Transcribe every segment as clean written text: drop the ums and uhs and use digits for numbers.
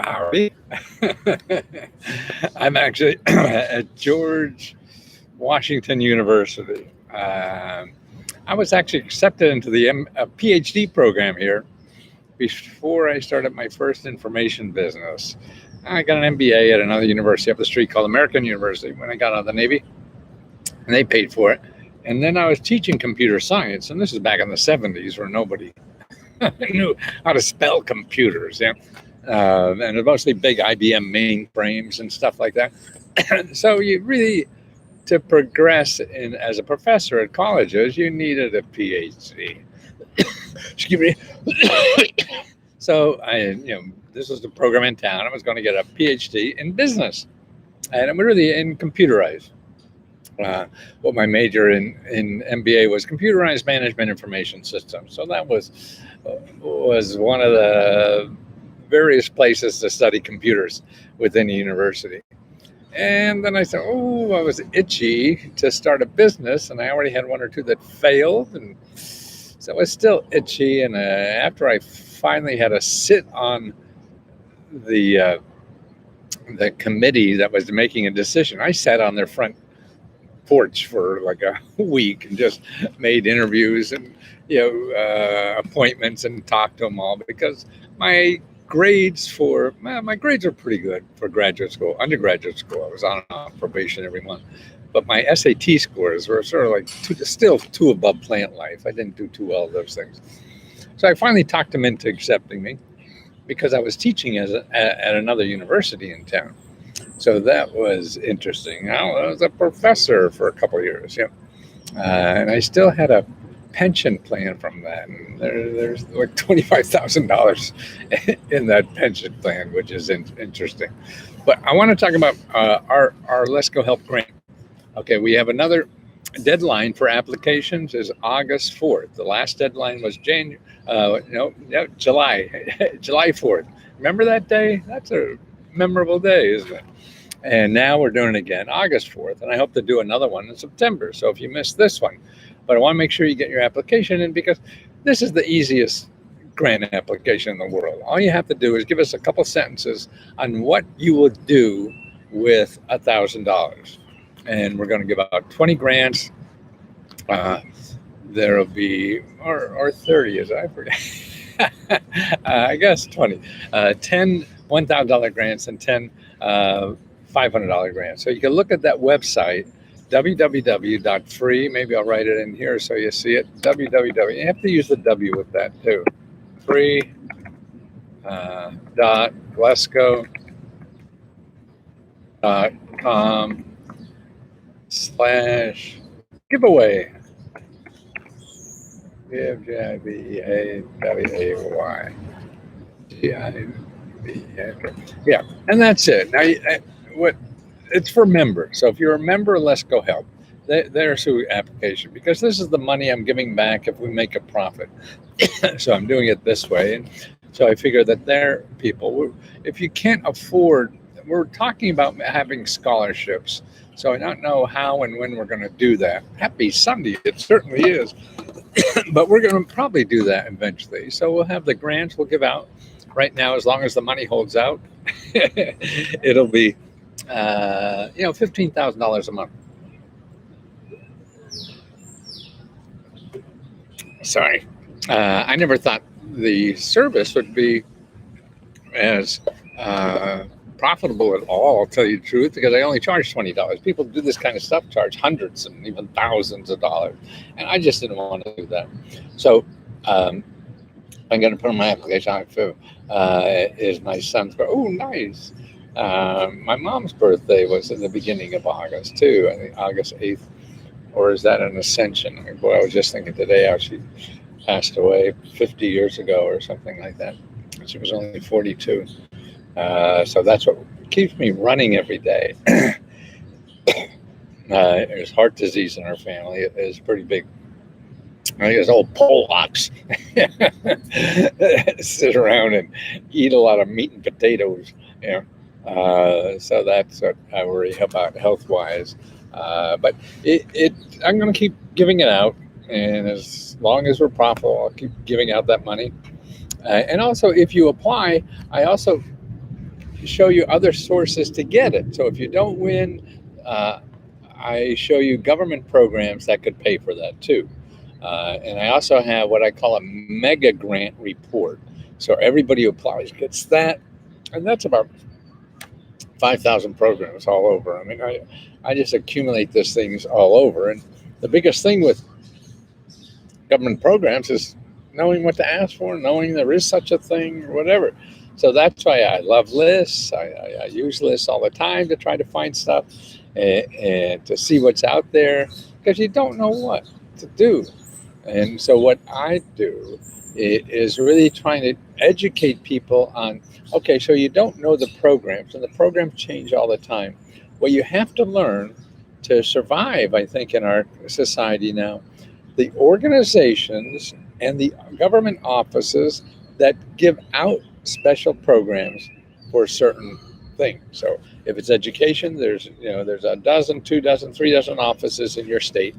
Howdy. I'm actually at George Washington University. I was actually accepted into the PhD program here before I started my first information business. I got an MBA at another university up the street called American University when I got out of the Navy, and they paid for it. And then I was teaching computer science, and this is back in the 70s where nobody knew how to spell computers. Yeah. And it mostly big IBM mainframes and stuff like that. So you really, to progress in as a professor at colleges, you needed a PhD. Excuse me. So this was the program in town. I was going to get a PhD in business, and I'm really in computerized. Well, my major in MBA was computerized management information systems. So that was one of the various places to study computers within the university. And then I said, oh, I was itchy to start a business, and I already had one or two that failed, and so I was still itchy. And after I finally had to sit on the committee that was making a decision, I sat on their front porch for like a week and just made interviews and appointments and talked to them all, because my grades are pretty good for graduate school. Undergraduate school, I was on and off probation every month, but my SAT scores were sort of like still two above plant life. I didn't do too well at those things, so I finally talked them into accepting me because I was teaching at another university in town. So that was interesting. I was a professor for a couple of years, and I still had a pension plan from that. And there's like $25,000 in that pension plan, which is interesting. But I want to talk about our Lesko Help grant. Okay, we have another deadline for applications is August 4th. The last deadline was July 4th. Remember that day? That's a memorable day, isn't it? And now we're doing it again, August 4th, and I hope to do another one in September. So if you missed this one, but I want to make sure you get your application in, because this is the easiest grant application in the world. All you have to do is give us a couple sentences on what you would do with $1,000. And we're going to give out 20 grants. There'll be, or 30, as I forget. I guess 20. 10 $1,000 grants and 10 $500 grants. So you can look at that website, www.free. Maybe I'll write it in here so you see it. www. You have to use the W with that too. Free dot Lesko.com/giveaway. Giveaway. Yeah, and that's it. Now, it's for members. So if you're a member of Lesko Help, there's your application, because this is the money I'm giving back if we make a profit. So I'm doing it this way. And so I figure that there, people, if you can't afford, we're talking about having scholarships. So I don't know how and when we're going to do that. Happy Sunday, it certainly is. But we're going to probably do that eventually. So we'll have the grants we'll give out. Right now, as long as the money holds out, it'll be, $15,000 a month. Sorry. I never thought the service would be as profitable at all, I'll tell you the truth, because I only charge $20. People do this kind of stuff, charge hundreds and even thousands of dollars. And I just didn't want to do that. So I'm going to put on my application on too. Is my son's birthday. Oh, nice. My mom's birthday was in the beginning of August too. I think August 8th. Or is that an ascension? Boy, I was just thinking today how she passed away 50 years ago or something like that. She was only 42. So that's what keeps me running every day. There's heart disease in our family. It is pretty big. I guess old Polacks sit around and eat a lot of meat and potatoes. So that's what I worry about health-wise. But I'm going to keep giving it out, and as long as we're profitable, I'll keep giving out that money. And also, if you apply, I also show you other sources to get it. So if you don't win, I show you government programs that could pay for that too. And I also have what I call a mega grant report. So everybody who applies gets that. And that's about 5,000 programs all over. I mean, I just accumulate these things all over. And the biggest thing with government programs is knowing what to ask for, knowing there is such a thing or whatever. So that's why I love lists. I use lists all the time to try to find stuff and to see what's out there, because you don't know what to do. And so what I do is really trying to educate people on, okay, so you don't know the programs, and the programs change all the time. What you have to learn to survive, I think, in our society now, the organizations and the government offices that give out special programs for certain things. So if it's education, there's a dozen, 2 dozen, 3 dozen offices in your state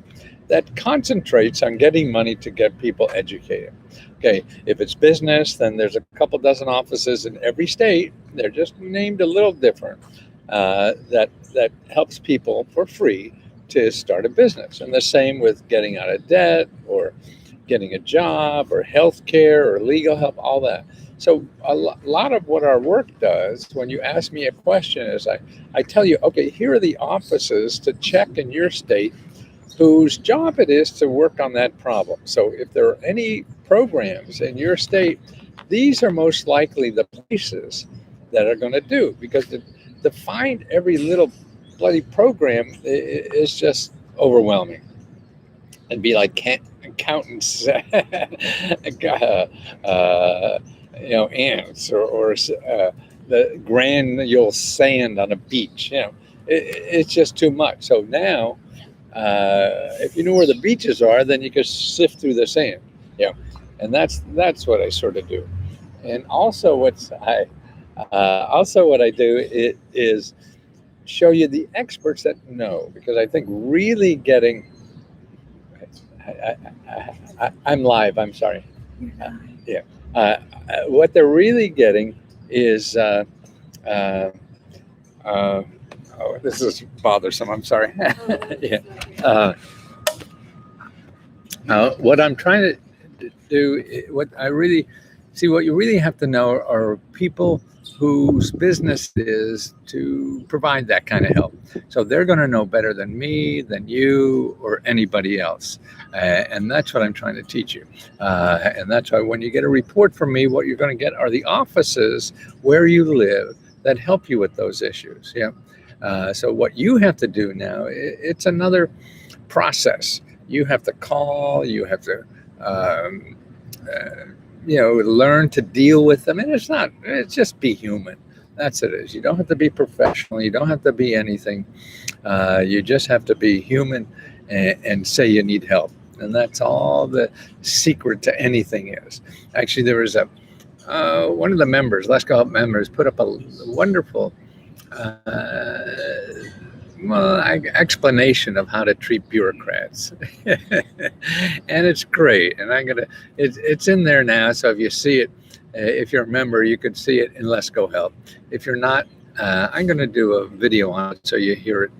that concentrates on getting money to get people educated. Okay, if it's business, then there's a couple dozen offices in every state. They're just named a little different. That helps people for free to start a business. And the same with getting out of debt or getting a job or health care or legal help, all that. So a lot of what our work does, when you ask me a question, is I tell you, okay, here are the offices to check in your state whose job it is to work on that problem. So if there are any programs in your state, these are most likely the places that are going to do, because to find every little bloody program is just overwhelming. And be like accountants, ants or the granule sand on a beach. It's just too much. So now, if you know where the beaches are, then you can sift through the sand. And that's what I sort of do. And also, what I do is show you the experts that know, because I think really getting. I'm live. I'm sorry. What they're really getting is. Oh, this is bothersome. I'm sorry. What I'm trying to do, what you really have to know are people whose business is to provide that kind of help. So they're going to know better than me, than you, or anybody else. And that's what I'm trying to teach you. And that's why when you get a report from me, what you're going to get are the offices where you live that help you with those issues. So what you have to do now, it's another process. You have to call, you have to, learn to deal with them. And it's just be human. That's it is. You don't have to be professional. You don't have to be anything. You just have to be human and say you need help. And that's all the secret to anything is. Actually, there was one of the members, Lesko members, put up a wonderful explanation of how to treat bureaucrats. And it's great. And it's in there now. So if you see it, if you're a member, you could see it in Lesko Help. If you're not, I'm going to do a video on it so you hear it,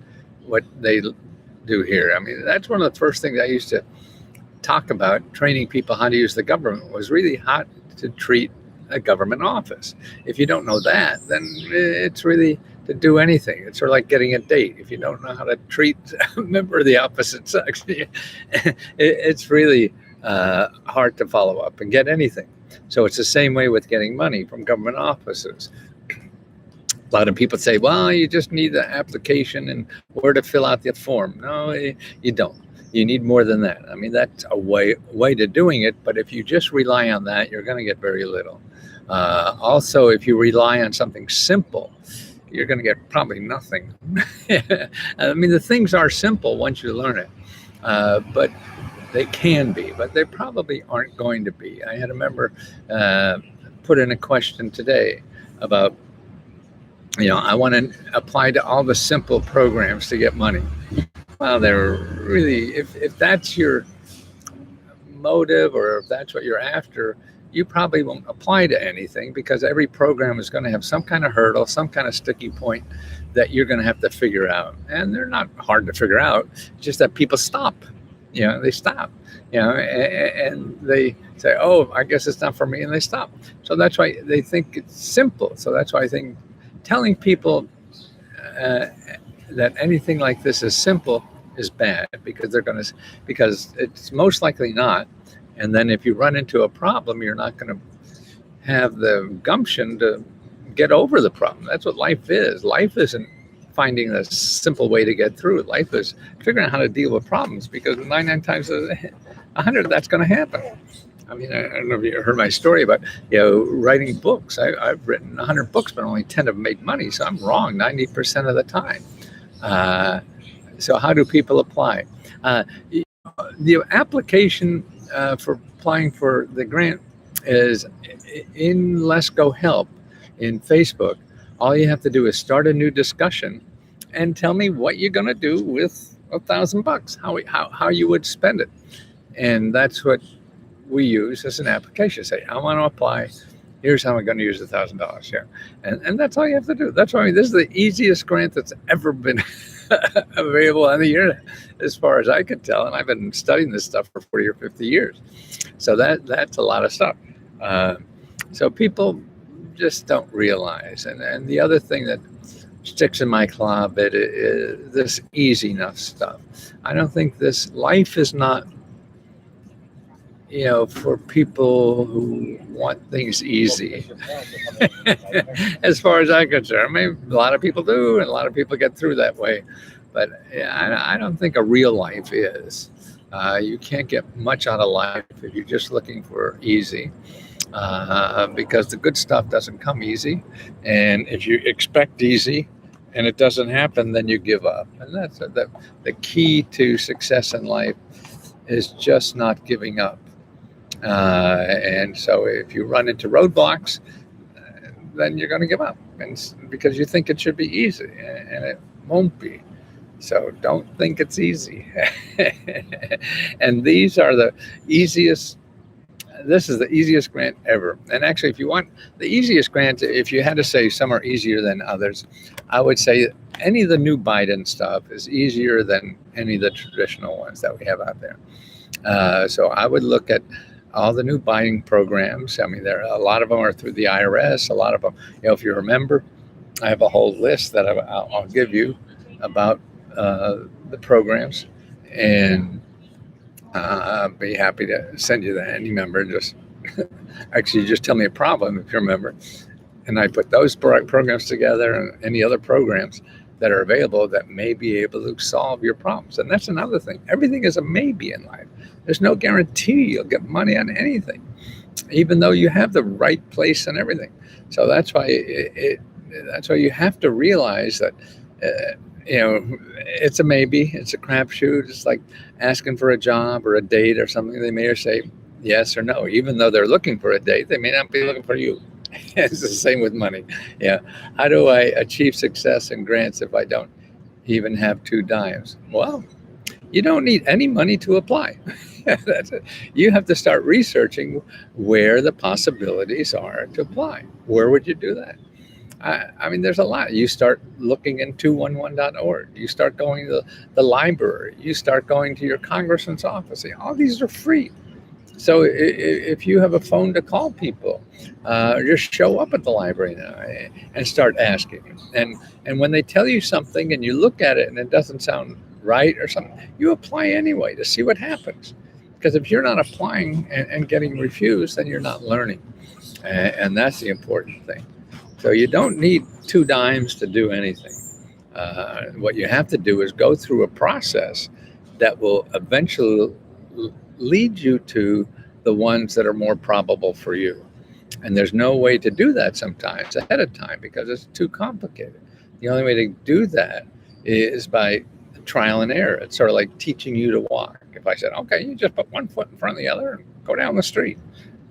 what they do here. I mean, that's one of the first things I used to talk about, training people how to use the government, was really how to treat a government office. If you don't know that, then it's really to do anything. It's sort of like getting a date. If you don't know how to treat a member of the opposite sex, it's really hard to follow up and get anything. So it's the same way with getting money from government offices. A lot of people say, well, you just need the application and where to fill out the form. No, you don't. You need more than that. I mean, that's a way to doing it. But if you just rely on that, you're going to get very little. Also, if you rely on something simple, you're going to get probably nothing. I mean, the things are simple once you learn it, but they can be, but they probably aren't going to be. I had a member put in a question today about, I want to apply to all the simple programs to get money. Well, they're really, if that's your motive or if that's what you're after, you probably won't apply to anything, because every program is going to have some kind of hurdle, some kind of sticky point that you're going to have to figure out. And they're not hard to figure out, it's just that people stop. They stop, and they say, oh, I guess it's not for me, and they stop. So that's why they think it's simple. So that's why I think telling people that anything like this is simple is bad, because because it's most likely not. And then if you run into a problem, you're not going to have the gumption to get over the problem. That's what life is. Life isn't finding a simple way to get through it. Life is figuring out how to deal with problems, because 99 times out of 100, that's going to happen. I mean, I don't know if you heard my story about, writing books. I've written 100 books, but only 10 have made money. So I'm wrong 90% of the time. So how do people apply? The application for applying for the grant is in Lesko Help in Facebook. All you have to do is start a new discussion and tell me what you're going to do with $1,000, how you would spend it. And that's what we use as an application. Say, I want to apply. Here's how I'm going to use $1,000. Yeah. And that's all you have to do. That's why this is the easiest grant that's ever been available on the internet, as far as I can tell. And I've been studying this stuff for 40 or 50 years. So that's a lot of stuff. So people just don't realize. And the other thing that sticks in my claw a bit is this easy enough stuff. I don't think this life is not, for people who want things easy. As far as I'm concerned, I mean, a lot of people do, and a lot of people get through that way. But I don't think a real life is. You can't get much out of life if you're just looking for easy. Because the good stuff doesn't come easy. And if you expect easy and it doesn't happen, then you give up. And that's the key to success in life, is just not giving up. And so if you run into roadblocks, then you're going to give up, and because you think it should be easy, and it won't be. So don't think it's easy. And these are the easiest. This is the easiest grant ever. And actually, if you want the easiest grant, if you had to say some are easier than others, I would say any of the new Biden stuff is easier than any of the traditional ones that we have out there. So I would look at all the new buying programs. I mean, a lot of them are through the IRS. A lot of them, if you remember, I have a whole list that I'll give you about the programs, and I'll be happy to send you that. Any member, just tell me a problem if you remember, and I put those programs together and any other programs that are available that may be able to solve your problems. And that's another thing. Everything is a maybe in life. There's no guarantee you'll get money on anything, even though you have the right place and everything. So that's why you have to realize that, it's a maybe, it's a crapshoot. It's like asking for a job or a date or something. They may say yes or no. Even though they're looking for a date, they may not be looking for you. It's the same with money. Yeah. How do I achieve success in grants if I don't even have 2 dimes? Well, you don't need any money to apply. That's it. You have to start researching where the possibilities are to apply. Where would you do that? I mean, there's a lot. You start looking in 211.org. You start going to the library. You start going to your congressman's office. All these are free. So if you have a phone to call people, just show up at the library now and start asking. And when they tell you something and you look at it and it doesn't sound right or something, you apply anyway to see what happens. Because if you're not applying and getting refused, then you're not learning. And that's the important thing. So you don't need 2 dimes to do anything. What you have to do is go through a process that will eventually lead you to the ones that are more probable for you. And there's no way to do that sometimes ahead of time because it's too complicated. The only way to do that is by trial and error. It's sort of like teaching you to walk. If I said, okay, you just put 1 foot in front of the other and go down the street.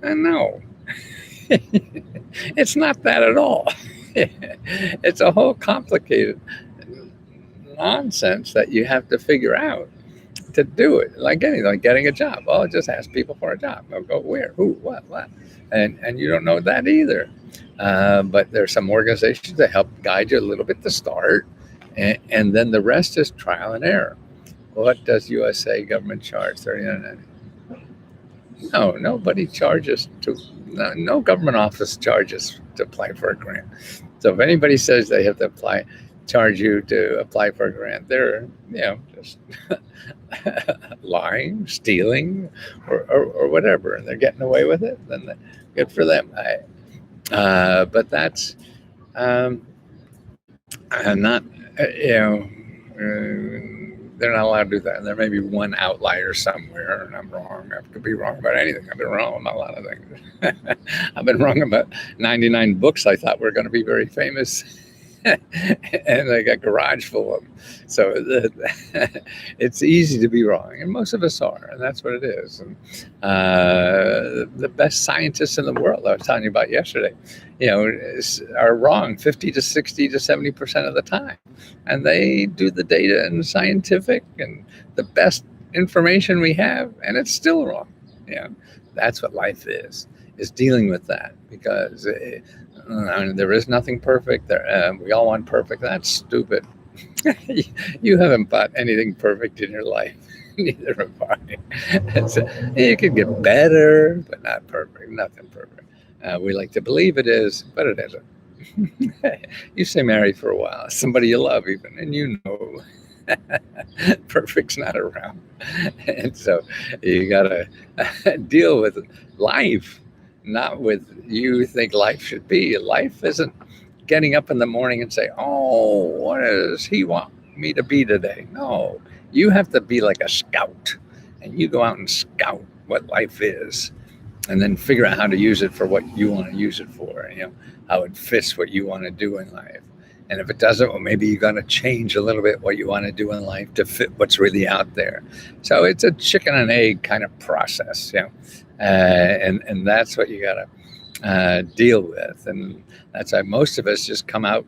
And no, it's not that at all. It's a whole complicated nonsense that you have to figure out to do it. Like anything, like getting a job. Well, just ask people for a job. They'll go where, who, what, and you don't know that either. But there's some organizations that help guide you a little bit to start, and then the rest is trial and error. What does USA government charge? 39. No, nobody charges to. No government office charges to apply for a grant. So if anybody says they have to charge you to apply for a grant, they're just lying, stealing, or whatever, and they're getting away with it. Then good for them. But that's not they're not allowed to do that. And there may be one outlier somewhere, and I'm wrong. I could be wrong about anything. I've been wrong about a lot of things. I've been wrong about 99 books I thought were going to be very famous. And I got garage full of them. So it's easy to be wrong, and most of us are, and that's what it is. And the best scientists in the world, I was telling you about yesterday, are wrong 50 to 60 to 70% of the time, and they do the data and scientific and the best information we have, and it's still wrong. That's what life is dealing with that, because there is nothing perfect. We all want perfect. That's stupid. You haven't bought anything perfect in your life. Neither have I. So, it could get better, but not perfect. Nothing perfect. We like to believe it is, but it isn't. You stay married for a while, somebody you love even, and perfect's not around. And so you got to deal with life, not with you think life should be. Life isn't getting up in the morning and say, oh, what does he want me to be today? No, you have to be like a scout, and you go out and scout what life is, and then figure out how to use it for what you want to use it for, how it fits what you want to do in life. And if it doesn't, well, maybe you got to change a little bit what you want to do in life to fit what's really out there. So it's a chicken and egg kind of process, and that's what you got to deal with. And that's why most of us just come out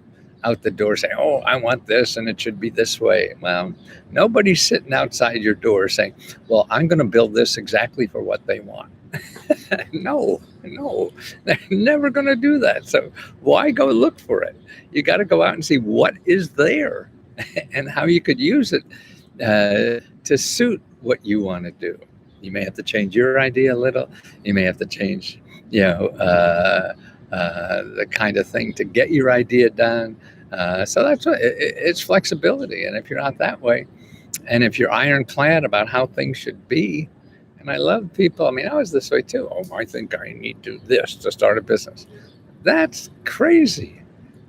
the door saying, oh, I want this, and it should be this way. Well, nobody's sitting outside your door saying, well, I'm going to build this exactly for what they want. No, they're never going to do that. So why go look for it? You got to go out and see what is there and how you could use it to suit what you want to do. You may have to change your idea a little. You may have to change, the kind of thing to get your idea done. So that's what it's flexibility. And if you're not that way, and if you're ironclad about how things should be, and I love people. I mean, I was this way too. Oh, I think I need to do this to start a business. That's crazy.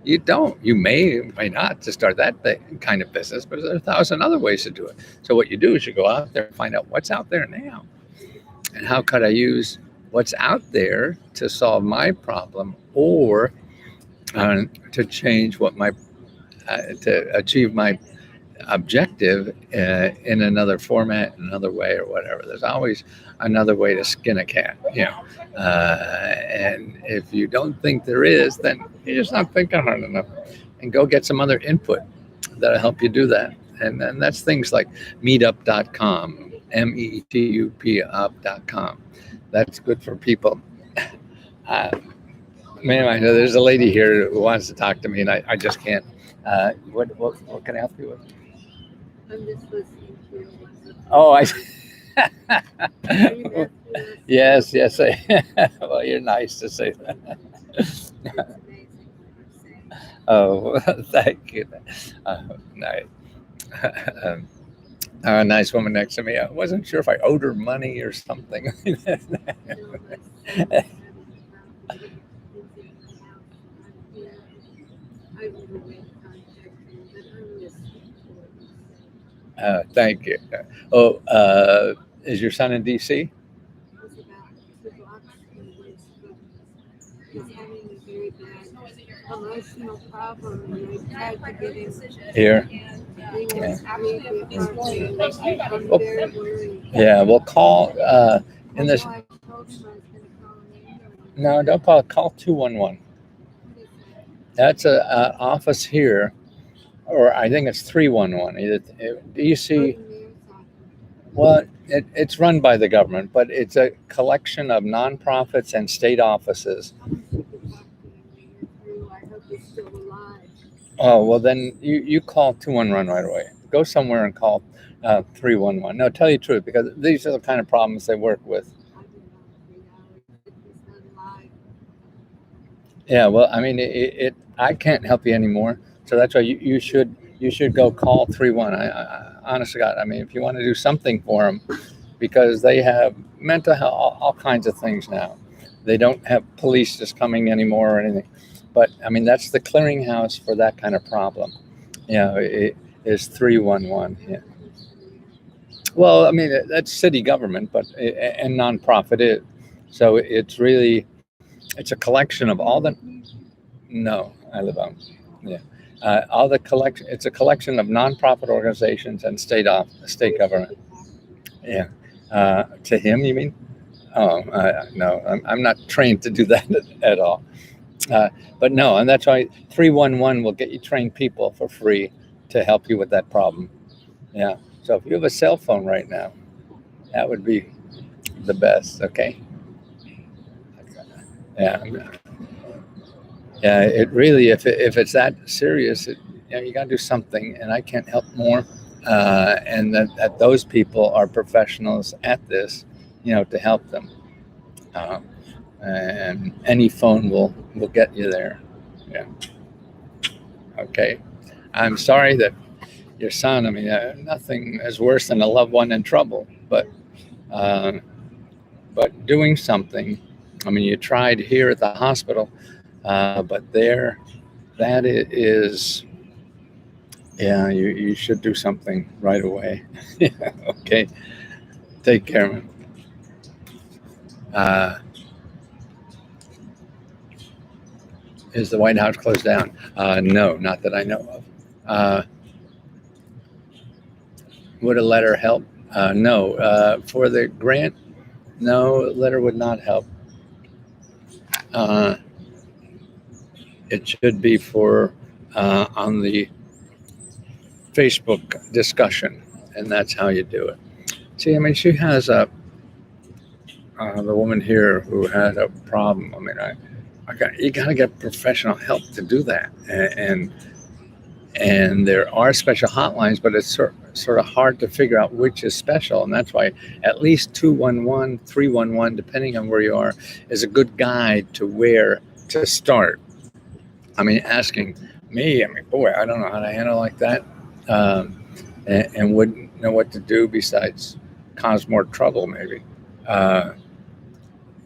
You don't. You may not to start that kind of business, but there's 1,000 other ways to do it. So what you do is you go out there and find out what's out there now, and how could I use what's out there to solve my problem, or to change what to achieve my objective in another format, another way, or whatever. There's always another way to skin a cat, and if you don't think there is, then you're just not thinking hard enough. And go get some other input that'll help you do that. And then that's things like meetup.com, meetup.com. That's good for people. Man, there's a lady here who wants to talk to me, and I just can't. What can I help you with? I'm just listening to you. Oh, yes. Well, you're nice to say that. It's amazing what you're saying. Oh, thank you. Nice. A nice woman next to me. I wasn't sure if I owed her money or something. Thank you. Oh, is your son in D.C.? It's about 2 blocks from Lesko. He's having a very bad emotional problem, and I tried to get him Here? I'm very worried. Yeah, we'll call in this. I told him I was going to call an ambulance. No, don't call 211. That's an office here, or I think it's 311. Do you see? Well, it's run by the government, but it's a collection of nonprofits and state offices. I wish we could talk to him when you're through. I hope he's still alive. Oh, well, then you call 211 right away. Go somewhere and call 311. No, tell you the truth, because these are the kind of problems they work with. I do not think he's not alive. Yeah, well, I mean, I can't help you anymore, so that's why you should go call 311. Honest to God, I mean, if you want to do something for them, because they have mental health, all kinds of things now. They don't have police just coming anymore or anything, but I mean, that's the clearinghouse for that kind of problem. It is 311. Yeah. Well, I mean, that's city government, but and nonprofit is. So it's really it's a collection of all the. No, I live on. Yeah, all the collection. It's a collection of nonprofit organizations and state government. Yeah. To him, you mean? Oh, no, I'm not trained to do that at all. But no, and that's why 311 will get you trained people for free to help you with that problem. Yeah. So if you have a cell phone right now, that would be the best. Okay. Yeah. Yeah. It really, if it's that serious, you got to do something, and I can't help more. And that those people are professionals at this, to help them. And any phone will get you there. Yeah. Okay. I'm sorry that your son. I mean, nothing is worse than a loved one in trouble, uh, but doing something. I mean, you tried here at the hospital, but there, that is, yeah, you should do something right away. Yeah, okay. Take care, man. Uh, is the White House closed down? No, not that I know of. Would a letter help? No. For the grant, no, letter would not help. Uh, it should be for on the Facebook discussion, and that's how you do it. See, I mean, she has the woman here who had a problem. I mean, you got to get professional help to do that, and there are special hotlines, but it's sort of hard to figure out which is special, and that's why at least 211, 311, depending on where you are, is a good guide to where to start. I mean, asking me, I mean, boy, I don't know how to handle like that, and wouldn't know what to do besides cause more trouble, maybe.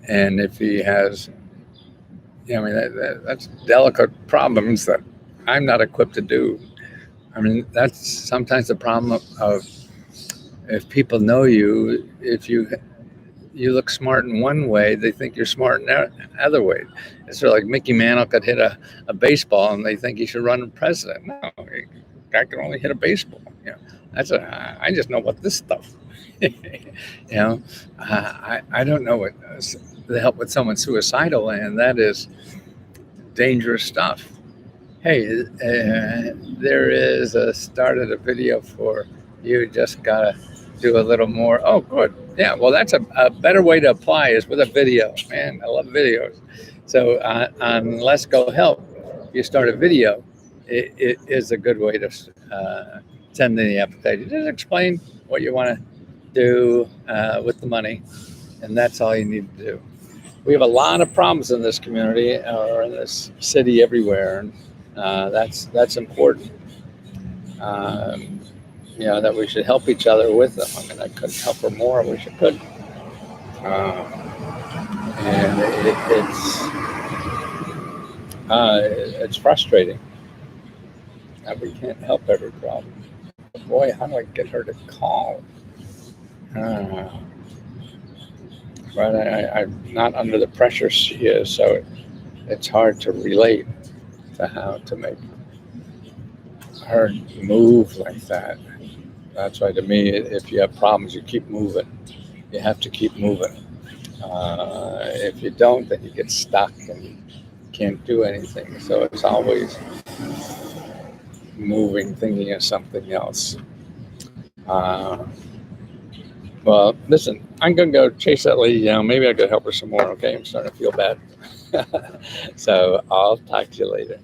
And if he has, I mean, that's delicate problems that I'm not equipped to do. I mean, that's sometimes the problem of if people know you, if you look smart in one way, they think you're smart in other way. It's sort of like Mickey Mantle could hit a baseball and they think he should run for president. No, guy can only hit a baseball. I just know about this stuff. I don't know what to help with someone suicidal, and that is dangerous stuff. Hey, there is started a video for you. Just gotta do a little more. Oh, good. Yeah, well, that's a better way to apply is with a video. Man, I love videos. So on Lesko Help, you start a video. It is a good way to send in the application. Just explain what you want to do with the money, and that's all you need to do. We have a lot of problems in this community or in this city everywhere, and that's important. That we should help each other with them. I mean, I couldn't help her more. I wish I could. And it's frustrating that we can't help every problem. But boy, how do I get her to call? But I'm not under the pressure she is, so it's hard to relate to how to make her move like that. That's why, to me, if you have problems, you keep moving. You have to keep moving. If you don't, then you get stuck and you can't do anything. So it's always moving, thinking of something else. Well, listen, I'm gonna go chase that lady down. Maybe I could help her some more. Okay, I'm starting to feel bad. So I'll talk to you later.